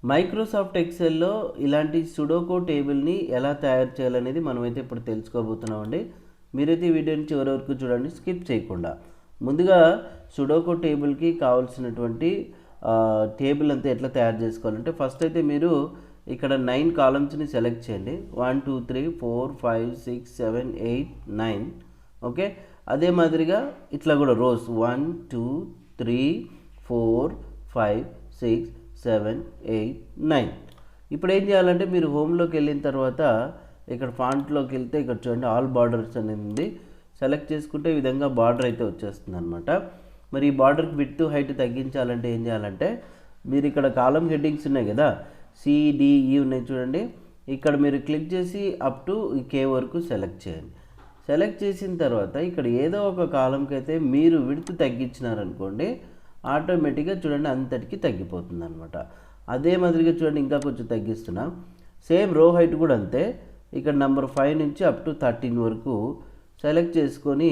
Microsoft ఎక్సెల్‌లో ఇలాంటి sudoku టేబుల్‌ని ఎలా తయారు చేయాలనేది మనమైతే ఇప్పుడు తెలుసుకోబోతున్నామండి. మీరైతే ఈ వీడియోని చివరి వరకు చూడండి, స్కిప్ చేయకుండా. ముందుగా సుడోకు టేబుల్‌కి కావాల్సినటువంటి టేబుల్ అంతా ఎట్లా తయారు చేసుకోవాలంటే, ఫస్ట్ అయితే మీరు ఇక్కడ 9 కాలమ్స్‌ని సెలెక్ట్ చేయండి. 1 2 3 4 5 6 7 8 9. ఓకే, అదే మాదిరిగా ఇట్లా కూడా రోస్ 1 2 3 4 5 6 7 8 9. ఇప్పుడు ఏం చేయాలంటే, మీరు హోమ్లోకి వెళ్ళిన తర్వాత ఇక్కడ ఫాంట్లోకి వెళ్తే ఇక్కడ చూడండి ఆల్ బార్డర్స్ అనేది ఉంది. సెలెక్ట్ చేసుకుంటే ఈ విధంగా బార్డర్ అయితే వచ్చేస్తుంది అనమాట. మరి ఈ బార్డర్కి విడ్త్ హైట్ తగ్గించాలంటే ఏం చేయాలంటే, మీరు ఇక్కడ కాలం హెడ్డింగ్స్ ఉన్నాయి కదా, సిడిఈ ఉన్నాయి చూడండి. ఇక్కడ మీరు క్లిక్ చేసి అప్ టు ఈ కే వరకు సెలెక్ట్ చేయండి. సెలెక్ట్ చేసిన తర్వాత ఇక్కడ ఏదో ఒక కాలంకి అయితే మీరు విడ్త్ తగ్గించినారనుకోండి, ఆటోమేటిక్గా చూడండి అంతటికి తగ్గిపోతుంది అనమాట. అదే మాదిరిగా చూడండి ఇంకా కొంచెం తగ్గిస్తున్నా. సేమ్ రో హైట్ కూడా అంతే. ఇక్కడ నెంబర్ 5 నుంచి అప్ టు 13 వరకు సెలెక్ట్ చేసుకొని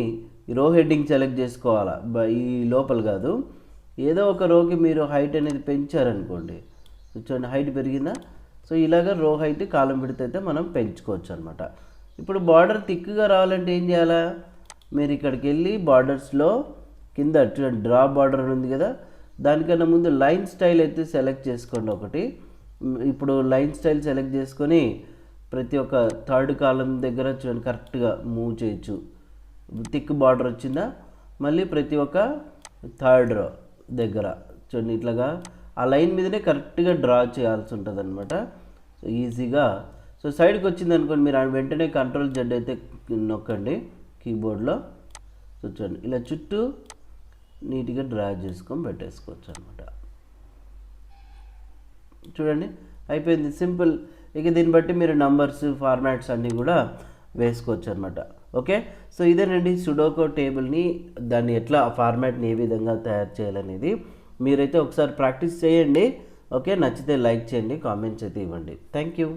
రో హెడ్డింగ్ సెలెక్ట్ చేసుకోవాలా, ఈ లోపల కాదు. ఏదో ఒక రోకి మీరు హైట్ అనేది పెంచారనుకోండి, చూడండి హైట్ పెరిగిందా. సో ఇలాగ రో హైట్ కాలం విడ్త్ అయితే మనం పెంచుకోవచ్చు అనమాట. ఇప్పుడు బార్డర్ థిక్గా రావాలంటే ఏం చేయాలా, మీరు ఇక్కడికి వెళ్ళి బార్డర్స్లో కింద చూడండి డ్రా బార్డర్ ఉంది కదా, దానికన్నా ముందు లైన్ స్టైల్ అయితే సెలెక్ట్ చేసుకోండి ఒకటి. ఇప్పుడు లైన్ స్టైల్ సెలెక్ట్ చేసుకొని ప్రతి ఒక్క థర్డ్ కాలం దగ్గర చూడండి కరెక్ట్గా మూవ్ చేయొచ్చు. థిక్ బార్డర్ వచ్చిందా, మళ్ళీ ప్రతి ఒక్క థర్డ్ రో దగ్గర చూడండి ఇట్లాగా ఆ లైన్ మీదనే కరెక్ట్గా డ్రా చేయాల్సి ఉంటుంది అనమాట. సో ఈజీగా. సో సైడ్కి వచ్చింది అనుకోండి, మీరు వెంటనే కంట్రోల్ జెడ్ అయితే నొక్కండి కీబోర్డ్లో. సో చూడండి ఇలా చుట్టూ నీట్గా డ్రా చేసుకొని పెట్టేసుకోవచ్చు అనమాట. చూడండి అయిపోయింది, సింపుల్. ఇక దీన్ని బట్టి మీరు నంబర్స్ ఫార్మాట్స్ అన్నీ కూడా వేసుకోవచ్చు అనమాట. ఓకే, సో ఇదేనండి సుడోకు టేబుల్ని, దాన్ని ఎట్లా ఫార్మాట్ని ఏ విధంగా తయారు చేయాలనేది మీరైతే ఒకసారి ప్రాక్టీస్ చేయండి. ఓకే, నచ్చితే లైక్ చేయండి, కామెంట్స్ అయితే ఇవ్వండి. Thank you.